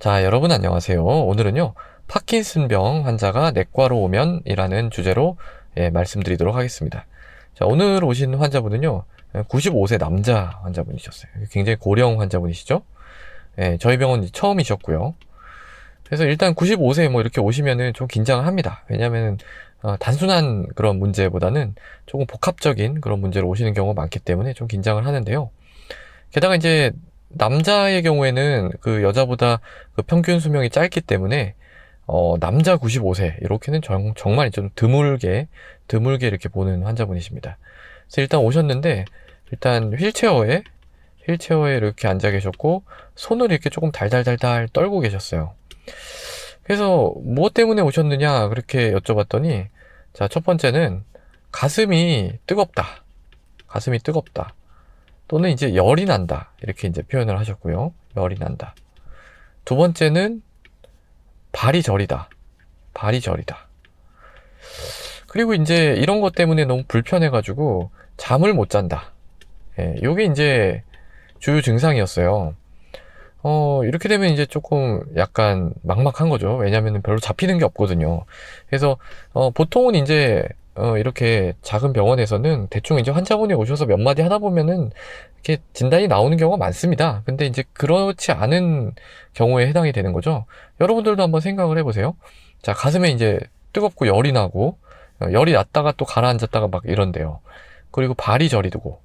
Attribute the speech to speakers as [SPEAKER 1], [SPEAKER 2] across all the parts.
[SPEAKER 1] 자, 여러분 안녕하세요. 오늘은요, 파킨슨병 환자가 내과로 오면 이라는 주제로 말씀드리도록 하겠습니다. 자, 오늘 오신 환자분은요, 95세 남자 환자분이셨어요. 굉장히 고령 환자분이시죠? 저희 병원 처음이셨고요. 그래서 일단 95세 뭐 이렇게 오시면은 좀 긴장을 합니다. 왜냐면은 단순한 그런 문제보다는 조금 복합적인 그런 문제로 오시는 경우가 많기 때문에 좀 긴장을 하는데요. 게다가 이제 남자의 경우에는 그 여자보다 그 평균 수명이 짧기 때문에 남자 95세 이렇게는 정말 좀 드물게 이렇게 보는 환자분이십니다. 그래서 일단 오셨는데 일단 휠체어에 이렇게 앉아 계셨고 손을 이렇게 조금 달달달달 떨고 계셨어요. 그래서 무엇 때문에 오셨느냐 그렇게 여쭤봤더니, 자, 첫 번째는 가슴이 뜨겁다. 가슴이 뜨겁다. 또는 이제 열이 난다. 이렇게 이제 표현을 하셨고요. 열이 난다. 두 번째는 발이 저리다. 발이 저리다. 그리고 이제 이런 것 때문에 너무 불편해가지고 잠을 못 잔다. 요게 이제 주요 증상이었어요. 이렇게 되면 이제 조금 약간 막막한 거죠. 왜냐면은 별로 잡히는 게 없거든요. 그래서, 보통은 이제, 이렇게 작은 병원에서는 대충 이제 환자분이 오셔서 몇 마디 하다 보면은 이렇게 진단이 나오는 경우가 많습니다. 근데 이제 그렇지 않은 경우에 해당이 되는 거죠. 여러분들도 한번 생각을 해보세요. 자, 가슴에 이제 뜨겁고 열이 나고, 열이 났다가 또 가라앉았다가 막 이런데요. 그리고 발이 저리고,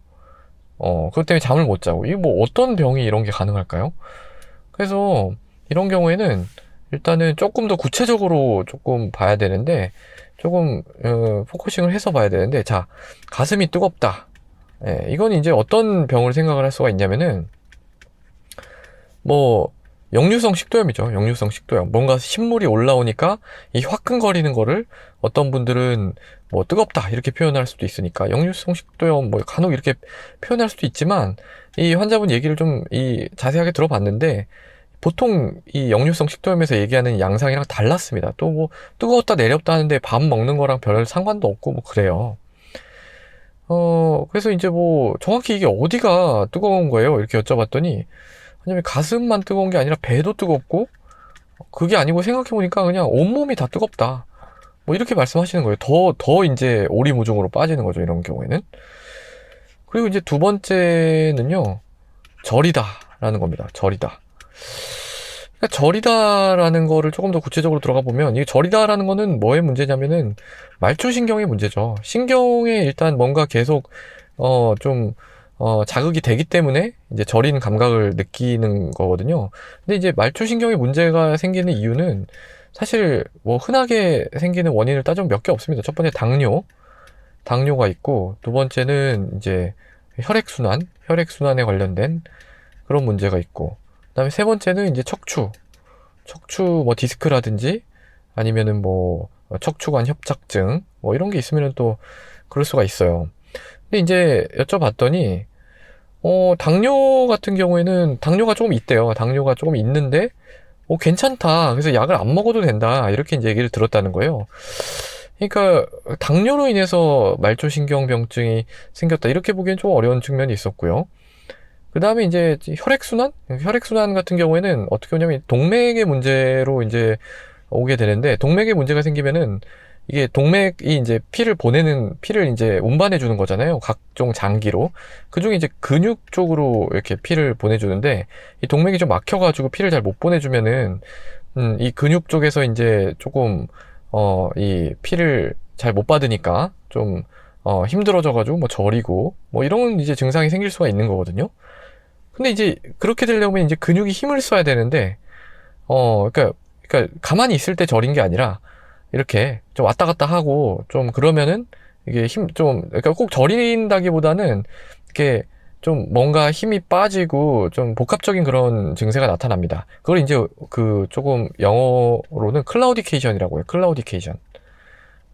[SPEAKER 1] 그것 때문에 잠을 못 자고, 이게 뭐 어떤 병이 이런 게 가능할까요? 그래서 이런 경우에는 일단은 조금 더 구체적으로 조금 봐야 되는데, 조금 포커싱을 해서 봐야 되는데, 자, 가슴이 뜨겁다. 이건 이제 어떤 병을 생각을 할 수가 있냐면은 뭐 역류성 식도염이죠. 역류성 식도염. 뭔가 신물이 올라오니까 이 화끈거리는 거를 어떤 분들은 뭐 뜨겁다 이렇게 표현할 수도 있으니까 역류성 식도염 뭐 간혹 이렇게 표현할 수도 있지만, 이 환자분 얘기를 좀 자세하게 들어봤는데 보통 이 역류성 식도염에서 얘기하는 양상이랑 달랐습니다. 또 뭐 뜨거웠다 내렸다 하는데 밥 먹는 거랑 별 상관도 없고 뭐 그래요. 그래서 이제 뭐 정확히 이게 어디가 뜨거운 거예요? 이렇게 여쭤봤더니, 왜냐면 가슴만 뜨거운 게 아니라 배도 뜨겁고, 그게 아니고 생각해보니까 그냥 온몸이 다 뜨겁다. 뭐 이렇게 말씀하시는 거예요. 더 이제 오리무중으로 빠지는 거죠, 이런 경우에는. 그리고 이제 두 번째는요, 절이다라는 겁니다. 절이다. 그러니까 절이다라는 거를 조금 더 구체적으로 들어가 보면, 이 절이다라는 거는 뭐의 문제냐면은 말초신경의 문제죠. 신경에 일단 뭔가 계속 좀 자극이 되기 때문에 이제 저린 감각을 느끼는 거거든요. 근데 이제 말초신경에 문제가 생기는 이유는 사실 뭐 흔하게 생기는 원인을 따지면 몇 개 없습니다. 첫 번째 당뇨가 있고, 두 번째는 이제 혈액순환에 관련된 그런 문제가 있고, 그다음에 세 번째는 이제 척추 뭐 디스크라든지 아니면은 뭐 척추관 협착증 뭐 이런 게 있으면은 또 그럴 수가 있어요. 근데 이제 여쭤봤더니 당뇨 같은 경우에는 당뇨가 조금 있대요. 당뇨가 조금 있는데 괜찮다. 그래서 약을 안 먹어도 된다. 이렇게 이제 얘기를 들었다는 거예요. 그러니까 당뇨로 인해서 말초신경병증이 생겼다. 이렇게 보기엔 좀 어려운 측면이 있었고요. 그 다음에 이제 혈액순환 같은 경우에는 어떻게 오냐면 동맥의 문제로 이제 오게 되는데, 동맥의 문제가 생기면은 이게 동맥이 이제 피를 이제 운반해 주는 거잖아요. 각종 장기로. 그중에 이제 근육 쪽으로 이렇게 피를 보내주는데, 이 동맥이 좀 막혀가지고 피를 잘 못 보내주면은, 이 근육 쪽에서 이제 조금, 이 피를 잘 못 받으니까 좀, 힘들어져가지고 뭐 저리고, 뭐 이런 이제 증상이 생길 수가 있는 거거든요. 근데 이제 그렇게 되려면 이제 근육이 힘을 써야 되는데, 그러니까 가만히 있을 때 저린 게 아니라 이렇게 좀 왔다 갔다 하고 좀 그러면은 이게 그러니까 꼭 저린다기보다는 이렇게 좀 뭔가 힘이 빠지고 좀 복합적인 그런 증세가 나타납니다. 그걸 이제 그 조금 영어로는 클라우디케이션이라고 해요. 클라우디케이션.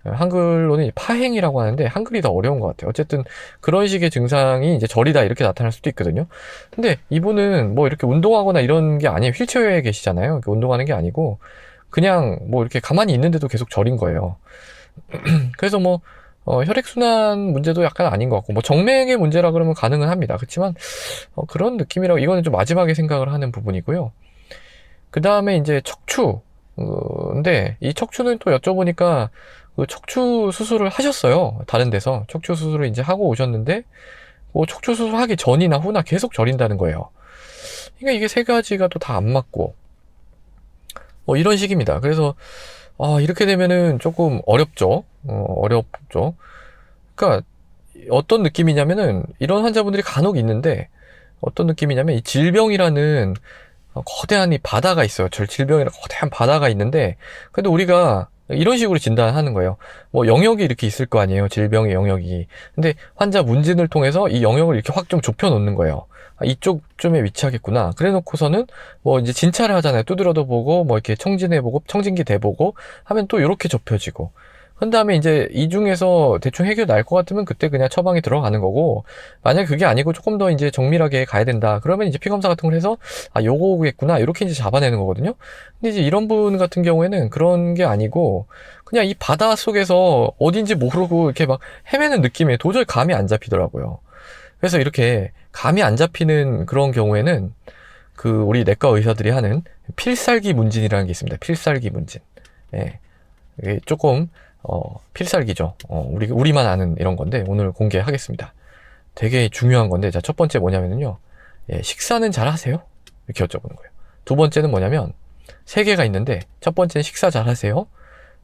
[SPEAKER 1] 한글로는 파행이라고 하는데 한글이 더 어려운 것 같아요. 어쨌든 그런 식의 증상이 이제 저리다 이렇게 나타날 수도 있거든요. 근데 이분은 뭐 이렇게 운동하거나 이런 게 아니에요. 휠체어에 계시잖아요. 운동하는 게 아니고 그냥 뭐 이렇게 가만히 있는데도 계속 저린 거예요. 그래서 뭐 혈액순환 문제도 약간 아닌 것 같고, 뭐 정맥의 문제라 그러면 가능은 합니다. 그렇지만 그런 느낌이라고, 이거는 좀 마지막에 생각을 하는 부분이고요. 그 다음에 이제 척추. 근데 이 척추는 또 여쭤보니까 그 척추 수술을 하셨어요. 다른 데서. 척추 수술을 이제 하고 오셨는데, 뭐 척추 수술 하기 전이나 후나 계속 저린다는 거예요. 그러니까 이게 세 가지가 또 다 안 맞고, 뭐 이런 식입니다. 그래서, 이렇게 되면은 조금 어렵죠. 어렵죠. 그러니까 어떤 느낌이냐면은 이런 환자분들이 간혹 있는데 어떤 느낌이냐면 이 질병이라는 거대한 이 바다가 있어요. 질병이라는 거대한 바다가 있는데 근데 우리가 이런 식으로 진단하는 거예요. 뭐 영역이 이렇게 있을 거 아니에요. 질병의 영역이. 근데 환자 문진을 통해서 이 영역을 이렇게 확 좀 좁혀 놓는 거예요. 이쪽쯤에 위치하겠구나. 그래 놓고서는 뭐 이제 진찰을 하잖아요. 두드려도 보고 뭐 이렇게 청진해보고 청진기 대보고 하면 또 이렇게 좁혀지고. 그 다음에 이제 이 중에서 대충 해결 날 것 같으면 그때 그냥 처방이 들어가는 거고, 만약에 그게 아니고 조금 더 이제 정밀하게 가야 된다. 그러면 이제 피검사 같은 걸 해서, 요거겠구나. 이렇게 이제 잡아내는 거거든요. 근데 이제 이런 분 같은 경우에는 그런 게 아니고, 그냥 이 바다 속에서 어딘지 모르고 이렇게 막 헤매는 느낌에 도저히 감이 안 잡히더라고요. 그래서 이렇게 감이 안 잡히는 그런 경우에는 우리 내과 의사들이 하는 필살기 문진이라는 게 있습니다. 필살기 문진. 예. 이게 조금 필살기죠. 우리만 아는 이런 건데 오늘 공개하겠습니다. 되게 중요한 건데, 자, 첫 번째 뭐냐면요. 식사는 잘 하세요? 이렇게 여쭤보는 거예요. 두 번째는 뭐냐면, 세 개가 있는데, 첫 번째는 식사 잘 하세요?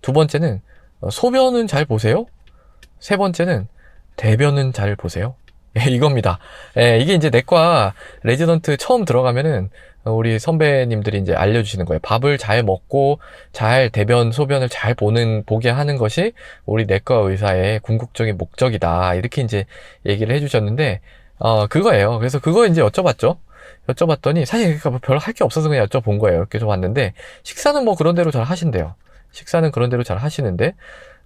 [SPEAKER 1] 두 번째는 소변은 잘 보세요? 세 번째는 대변은 잘 보세요? 이겁니다. 이게 이제 내과 레지던트 처음 들어가면은 우리 선배님들이 이제 알려주시는 거예요. 밥을 잘 먹고 잘 대변, 소변을 잘 보게 하는 것이 우리 내과 의사의 궁극적인 목적이다. 이렇게 이제 얘기를 해주셨는데, 그거예요. 그래서 그거 이제 여쭤봤죠. 여쭤봤더니 사실 별로 할 게 없어서 그냥 여쭤본 거예요. 이렇게 여쭤봤는데, 식사는 뭐 그런 대로 잘 하신대요. 식사는 그런 대로 잘 하시는데,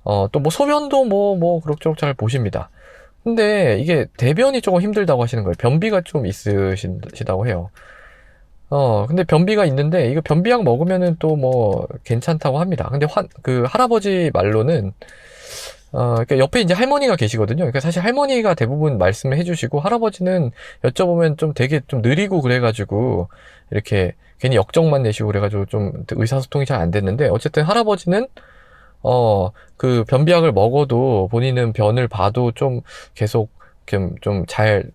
[SPEAKER 1] 또 뭐 소변도 그럭저럭 잘 보십니다. 근데 이게 대변이 조금 힘들다고 하시는 거예요. 변비가 좀 있으시다고 해요. 근데 변비가 있는데 이거 변비약 먹으면은 또 뭐 괜찮다고 합니다. 근데 할아버지 말로는 그러니까 옆에 이제 할머니가 계시거든요. 그러니까 사실 할머니가 대부분 말씀을 해주시고, 할아버지는 여쭤보면 좀 되게 좀 느리고 그래가지고 이렇게 괜히 역정만 내시고 그래가지고 좀 의사소통이 잘 안 됐는데, 어쨌든 할아버지는 그 변비약을 먹어도 본인은 변을 봐도 좀 계속 좀 잘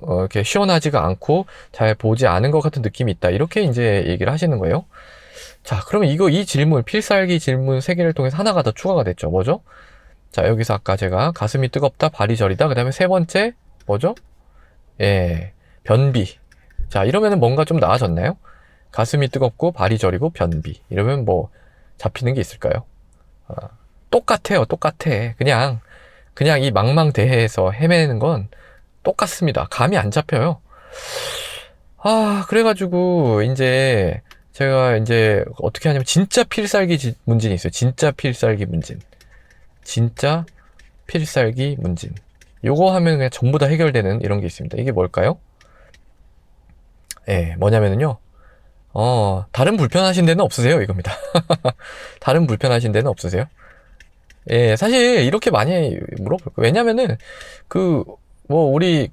[SPEAKER 1] 이렇게 시원하지가 않고 잘 보지 않은 것 같은 느낌이 있다. 이렇게 이제 얘기를 하시는 거예요. 자, 그러면 이 질문, 필살기 질문 3개를 통해서 하나가 더 추가가 됐죠. 뭐죠? 자, 여기서 아까 제가 가슴이 뜨겁다, 발이 저리다. 그 다음에 세 번째, 뭐죠? 변비. 자, 이러면은 뭔가 좀 나아졌나요? 가슴이 뜨겁고, 발이 저리고, 변비. 이러면 뭐, 잡히는 게 있을까요? 똑같아요. 똑같아. 그냥 이 망망대해에서 헤매는 건 똑같습니다. 감이 안 잡혀요. 그래가지고 이제 제가 이제 어떻게 하냐면 진짜 필살기 문진이 있어요. 진짜 필살기 문진. 진짜 필살기 문진. 요거 하면 그냥 전부 다 해결되는 이런 게 있습니다. 이게 뭘까요? 뭐냐면은요. 다른 불편하신 데는 없으세요? 이겁니다. 다른 불편하신 데는 없으세요? 사실 이렇게 많이 물어볼 거예요. 왜냐면은 우리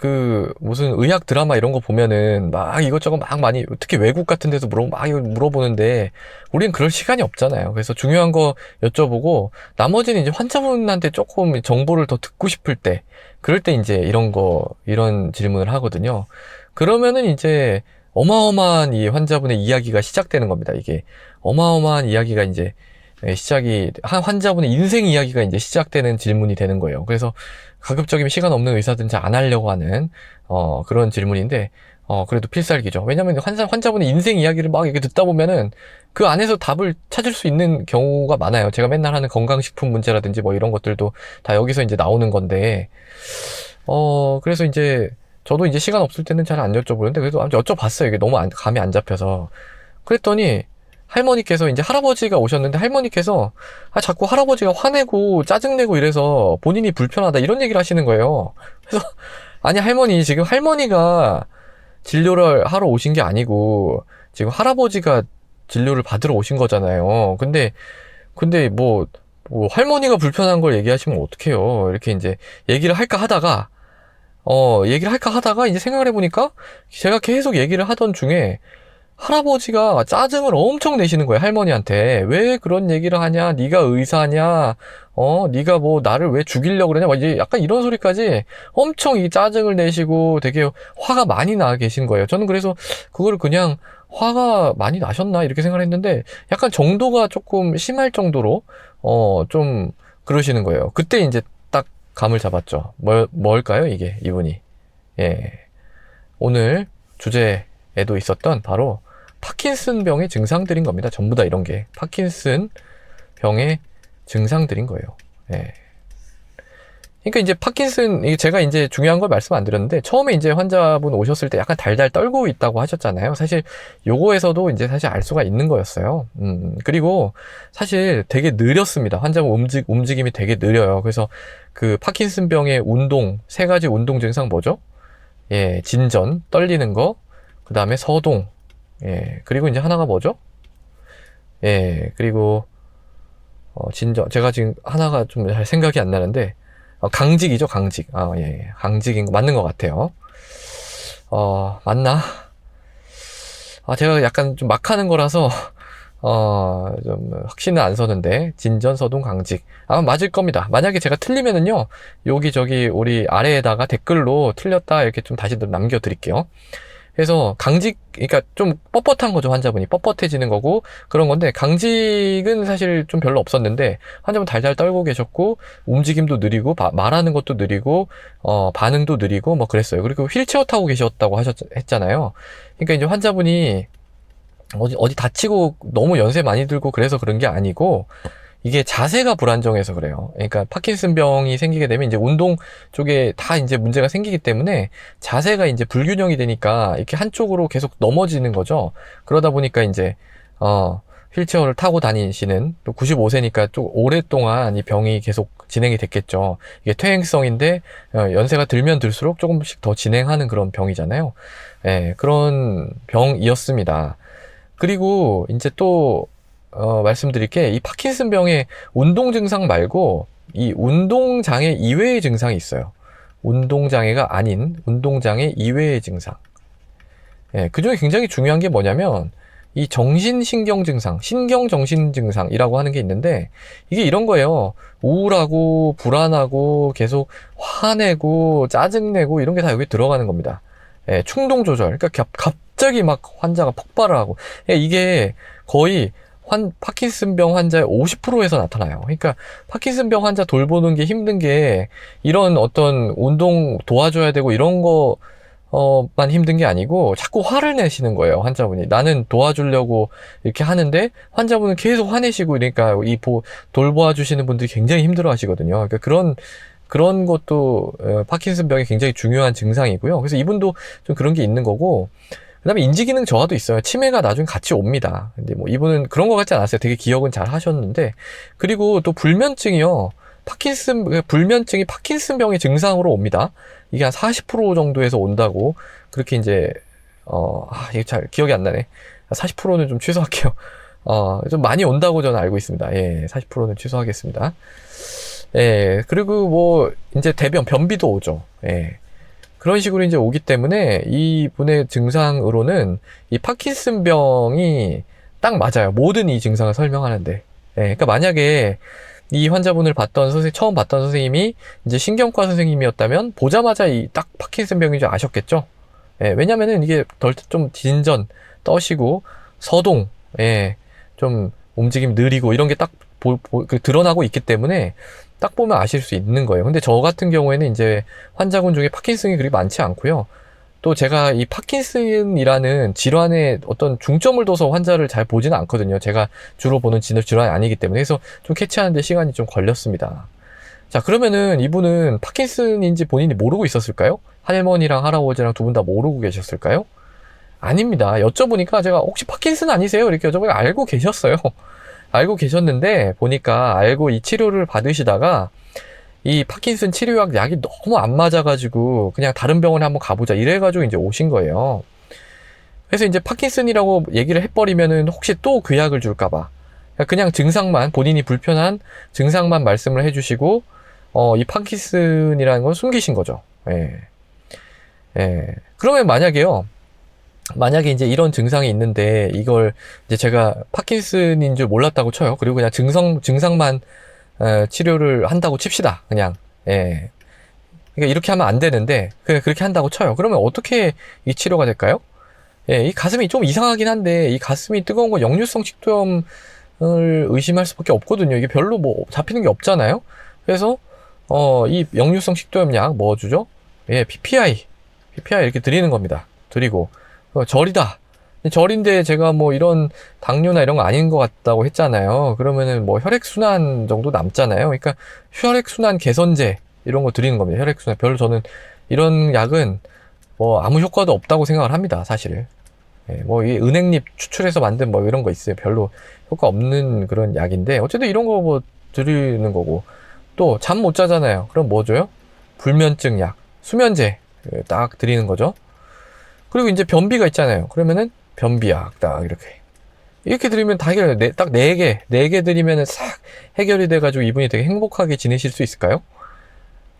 [SPEAKER 1] 무슨 의학 드라마 이런 거 보면은 막 이것저것 막 많이, 특히 외국 같은 데서 막 물어보는데 우리는 그럴 시간이 없잖아요. 그래서 중요한 거 여쭤보고 나머지는 이제 환자분한테 조금 정보를 더 듣고 싶을 때, 그럴 때 이제 이런 질문을 하거든요. 그러면은 이제 어마어마한 이 환자분의 이야기가 시작되는 겁니다. 이게 어마어마한 이야기가 이제 환자분의 인생 이야기가 이제 시작되는 질문이 되는 거예요. 그래서 가급적이면 시간 없는 의사들은 잘 안 하려고 하는 그런 질문인데, 그래도 필살기죠. 왜냐면 환자분의 인생 이야기를 막 이렇게 듣다 보면은 그 안에서 답을 찾을 수 있는 경우가 많아요. 제가 맨날 하는 건강식품 문제라든지 뭐 이런 것들도 다 여기서 이제 나오는 건데, 그래서 이제 저도 이제 시간 없을 때는 잘 안 여쭤보는데 그래도 여쭤봤어요. 이게 너무 감이 안 잡혀서. 그랬더니 할머니께서, 이제 할아버지가 오셨는데 할머니께서 자꾸 할아버지가 화내고 짜증내고 이래서 본인이 불편하다 이런 얘기를 하시는 거예요. 그래서 아니, 할머니, 지금 할머니가 진료를 하러 오신 게 아니고 지금 할아버지가 진료를 받으러 오신 거잖아요. 근데 뭐 할머니가 불편한 걸 얘기하시면 어떡해요. 이렇게 이제 얘기를 할까 하다가 이제 생각을 해보니까 제가 계속 얘기를 하던 중에 할아버지가 짜증을 엄청 내시는 거예요, 할머니한테. 왜 그런 얘기를 하냐? 네가 의사냐? 네가 뭐 나를 왜 죽이려고 그러냐? 막 이제 약간 이런 소리까지 엄청 이 짜증을 내시고 되게 화가 많이 나 계신 거예요. 저는 그래서 그거를 그냥 화가 많이 나셨나 이렇게 생각을 했는데 약간 정도가 조금 심할 정도로 좀 그러시는 거예요. 그때 이제 딱 감을 잡았죠. 뭘까요, 이게 이분이? 예. 오늘 주제에도 있었던 바로 파킨슨 병의 증상들인 겁니다. 전부 다 이런 게 파킨슨 병의 증상들인 거예요. 예. 그러니까 이제 파킨슨, 제가 이제 중요한 걸 말씀 안 드렸는데, 처음에 이제 환자분 오셨을 때 약간 달달 떨고 있다고 하셨잖아요. 사실 요거에서도 이제 사실 알 수가 있는 거였어요. 그리고 사실 되게 느렸습니다. 환자분 움직임이 되게 느려요. 그래서 그 파킨슨 병의 세 가지 운동 증상 뭐죠? 예, 진전, 떨리는 거, 그 다음에 서동, 예, 그리고 이제 하나가 뭐죠? 예, 그리고, 진전, 제가 지금 하나가 좀 잘 생각이 안 나는데, 강직이죠, 강직. 예, 강직인 거 맞는 것 같아요. 맞나? 제가 약간 좀 막 하는 거라서, 좀 확신은 안 서는데, 진전, 서동, 강직. 맞을 겁니다. 만약에 제가 틀리면은요, 여기저기 우리 아래에다가 댓글로 틀렸다 이렇게 좀 다시 남겨드릴게요. 그래서 그러니까 좀 뻣뻣한 거죠, 환자분이. 뻣뻣해지는 거고, 그런 건데, 강직은 사실 좀 별로 없었는데, 환자분 달달 떨고 계셨고, 움직임도 느리고, 말하는 것도 느리고, 반응도 느리고, 뭐 그랬어요. 그리고 휠체어 타고 계셨다고 했잖아요. 그러니까 이제 환자분이 어디 다치고 너무 연세 많이 들고 그래서 그런 게 아니고, 이게 자세가 불안정해서 그래요. 그러니까 파킨슨 병이 생기게 되면 이제 운동 쪽에 다 이제 문제가 생기기 때문에 자세가 이제 불균형이 되니까 이렇게 한쪽으로 계속 넘어지는 거죠. 그러다 보니까 이제 휠체어를 타고 다니시는, 또 95세니까 좀 오랫동안 이 병이 계속 진행이 됐겠죠. 이게 퇴행성인데 연세가 들면 들수록 조금씩 더 진행하는 그런 병이잖아요. 예, 그런 병이었습니다. 그리고 이제 또 말씀드릴 게, 이 파킨슨 병의 운동 증상 말고 이 운동장애 이외의 증상이 있어요. 운동장애가 아닌 운동장애 이외의 증상. 예, 그 중에 굉장히 중요한 게 뭐냐면, 이 정신신경 증상, 신경정신 증상이라고 하는 게 있는데, 이게 이런 거예요. 우울하고 불안하고 계속 화내고 짜증내고 이런 게 다 여기 들어가는 겁니다. 예, 충동 조절. 그러니까 갑자기 막 환자가 폭발을 하고, 예, 이게 거의 파킨슨병 환자의 50%에서 나타나요. 그러니까 파킨슨병 환자 돌보는 게 힘든 게, 이런 어떤 운동 도와줘야 되고 이런 만 힘든 게 아니고 자꾸 화를 내시는 거예요, 환자분이. 나는 도와주려고 이렇게 하는데 환자분은 계속 화내시고, 그러니까 돌보아 주시는 분들이 굉장히 힘들어 하시거든요. 그러니까 그런 것도 파킨슨병의 굉장히 중요한 증상이고요. 그래서 이분도 좀 그런 게 있는 거고, 그 다음에 인지기능 저하도 있어요. 치매가 나중에 같이 옵니다. 근데 뭐 이분은 그런 것 같지 않았어요. 되게 기억은 잘 하셨는데. 그리고 또 불면증이요. 불면증이 파킨슨병의 증상으로 옵니다. 이게 한 40% 정도에서 온다고. 그렇게 이제, 이게 잘 기억이 안 나네. 40%는 좀 취소할게요. 좀 많이 온다고 저는 알고 있습니다. 예, 40%는 취소하겠습니다. 예, 그리고 뭐, 이제 변비도 오죠. 예. 그런 식으로 이제 오기 때문에 이분의 증상으로는 이 파킨슨병이 딱 맞아요. 모든 이 증상을 설명하는데. 예, 그러니까 만약에 이 환자분을 처음 봤던 선생님이 이제 신경과 선생님이었다면 보자마자 딱 파킨슨병인 줄 아셨겠죠? 예, 왜냐면은 이게 좀 진전, 떠시고, 서동, 예, 좀 움직임 느리고 이런 게 딱 드러나고 있기 때문에 딱 보면 아실 수 있는 거예요. 근데 저 같은 경우에는 이제 환자분 중에 파킨슨이 그리 많지 않고요. 또 제가 이 파킨슨이라는 질환에 어떤 중점을 둬서 환자를 잘 보지는 않거든요. 제가 주로 보는 질환이 아니기 때문에. 그래서 좀 캐치하는데 시간이 좀 걸렸습니다. 자, 그러면은 이분은 파킨슨인지 본인이 모르고 있었을까요? 할머니랑 할아버지랑 두 분 다 모르고 계셨을까요? 아닙니다. 여쭤보니까 제가 혹시 파킨슨 아니세요? 이렇게 여쭤보니까 알고 계셨어요. 알고 계셨는데 보니까 알고 이 치료를 받으시다가 이 파킨슨 치료약 약이 너무 안 맞아가지고 그냥 다른 병원에 한번 가보자 이래가지고 이제 오신 거예요. 그래서 이제 파킨슨이라고 얘기를 해버리면은 혹시 또 그 약을 줄까봐 그냥 증상만, 본인이 불편한 증상만 말씀을 해주시고 이 파킨슨이라는 걸 숨기신 거죠. 예. 예. 그러면 만약에요, 만약에 이제 이런 증상이 있는데 이걸 이제 제가 파킨슨인 줄 몰랐다고 쳐요. 그리고 그냥 증상만 치료를 한다고 칩시다. 그냥. 예. 그러니까 이렇게 하면 안 되는데 그렇게 한다고 쳐요. 그러면 어떻게 이 치료가 될까요? 예, 이 가슴이 좀 이상하긴 한데 이 가슴이 뜨거운 거 역류성 식도염을 의심할 수밖에 없거든요. 이게 별로 뭐 잡히는 게 없잖아요. 그래서 이 역류성 식도염 약 뭐 주죠? 예, PPI 이렇게 드리는 겁니다. 드리고 절이다. 절인데 제가 뭐 이런 당뇨나 이런 거 아닌 것 같다고 했잖아요. 그러면은 뭐 혈액순환 정도 남잖아요. 그러니까 혈액순환 개선제 이런 거 드리는 겁니다. 혈액순환. 별로 저는 이런 약은 뭐 아무 효과도 없다고 생각을 합니다. 사실. 예, 뭐 이 은행잎 추출해서 만든 뭐 이런 거 있어요. 별로 효과 없는 그런 약인데 어쨌든 이런 거 뭐 드리는 거고 또 잠 못 자잖아요. 그럼 뭐 줘요? 불면증 약, 수면제 딱 드리는 거죠. 그리고 이제 변비가 있잖아요. 그러면은 변비약 딱 이렇게 드리면 다 해결해요. 딱 4개 드리면은 싹 해결이 돼가지고 이분이 되게 행복하게 지내실 수 있을까요?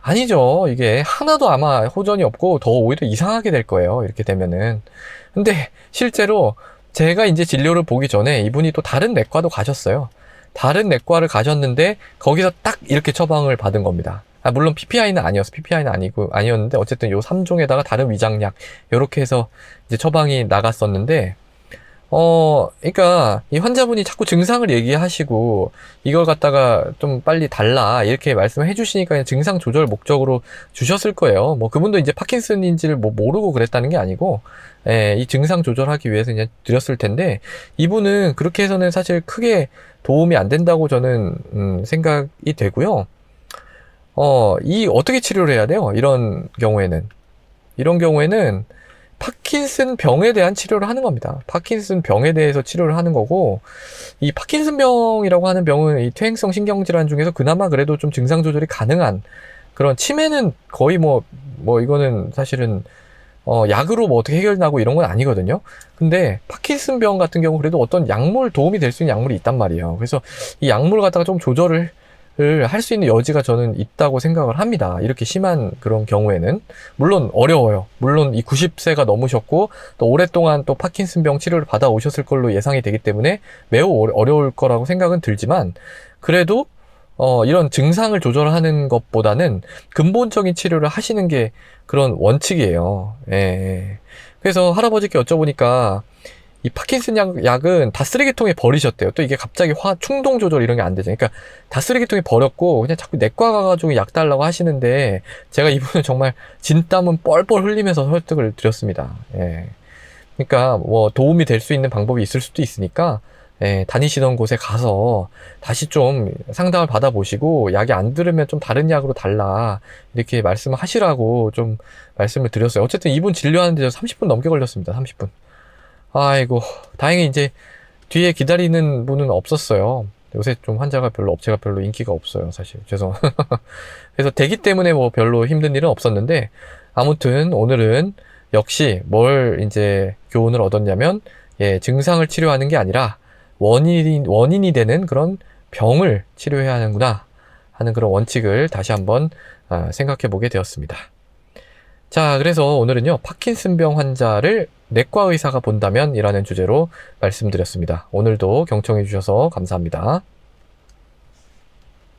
[SPEAKER 1] 아니죠. 이게 하나도 아마 호전이 없고 더 오히려 이상하게 될 거예요. 이렇게 되면은. 근데 실제로 제가 이제 진료를 보기 전에 이분이 또 다른 내과도 가셨어요. 다른 내과를 가셨는데 거기서 딱 이렇게 처방을 받은 겁니다. 물론 PPI는 아니었어. PPI는 아니었는데 어쨌든 요 3종에다가 다른 위장약 요렇게 해서 이제 처방이 나갔었는데 그러니까 이 환자분이 자꾸 증상을 얘기하시고 이걸 갖다가 좀 빨리 달라 이렇게 말씀해 주시니까 그냥 증상 조절 목적으로 주셨을 거예요. 뭐 그분도 이제 파킨슨인지를 뭐 모르고 그랬다는 게 아니고 이 증상 조절하기 위해서 그냥 드렸을 텐데 이분은 그렇게 해서는 사실 크게 도움이 안 된다고 저는 생각이 되고요. 이 어떻게 치료를 해야 돼요? 이런 경우에는 파킨슨 병에 대한 치료를 하는 겁니다. 파킨슨 병에 대해서 치료를 하는 거고, 이 파킨슨 병이라고 하는 병은 이 퇴행성 신경질환 중에서 그나마 그래도 좀 증상 조절이 가능한 그런 치매는 거의 뭐 이거는 사실은 약으로 뭐 어떻게 해결나고 이런 건 아니거든요. 근데 파킨슨 병 같은 경우 그래도 어떤 약물 도움이 될 수 있는 약물이 있단 말이에요. 그래서 이 약물 갖다가 좀 조절을 할 수 있는 여지가 저는 있다고 생각을 합니다. 이렇게 심한 그런 경우에는. 물론 어려워요. 물론 이 90세가 넘으셨고 또 오랫동안 또 파킨슨병 치료를 받아 오셨을 걸로 예상이 되기 때문에 매우 어려울 거라고 생각은 들지만 그래도 이런 증상을 조절하는 것보다는 근본적인 치료를 하시는 게 그런 원칙이에요. 예. 그래서 할아버지께 여쭤보니까 이 파킨슨 약은 다 쓰레기통에 버리셨대요. 또 이게 갑자기 충동 조절 이런 게 안 되죠. 그러니까 다 쓰레기통에 버렸고 그냥 자꾸 내과 가가지고 약 달라고 하시는데 제가 이분은 정말 진땀은 뻘뻘 흘리면서 설득을 드렸습니다. 예. 그러니까 뭐 도움이 될 수 있는 방법이 있을 수도 있으니까 다니시던 곳에 가서 다시 좀 상담을 받아보시고 약이 안 들으면 좀 다른 약으로 달라 이렇게 말씀을 하시라고 좀 말씀을 드렸어요. 어쨌든 이분 진료하는데 30분 넘게 걸렸습니다. 30분. 아이고, 다행히 이제 뒤에 기다리는 분은 없었어요. 요새 좀 업체가 별로 인기가 없어요, 사실. 그래서 대기 때문에 뭐 별로 힘든 일은 없었는데, 아무튼 오늘은 역시 뭘 이제 교훈을 얻었냐면, 증상을 치료하는 게 아니라 원인이 되는 그런 병을 치료해야 하는구나 하는 그런 원칙을 다시 한번 생각해 보게 되었습니다. 자, 그래서 오늘은요, 파킨슨병 환자를 내과 의사가 본다면 이라는 주제로 말씀드렸습니다. 오늘도 경청해 주셔서 감사합니다.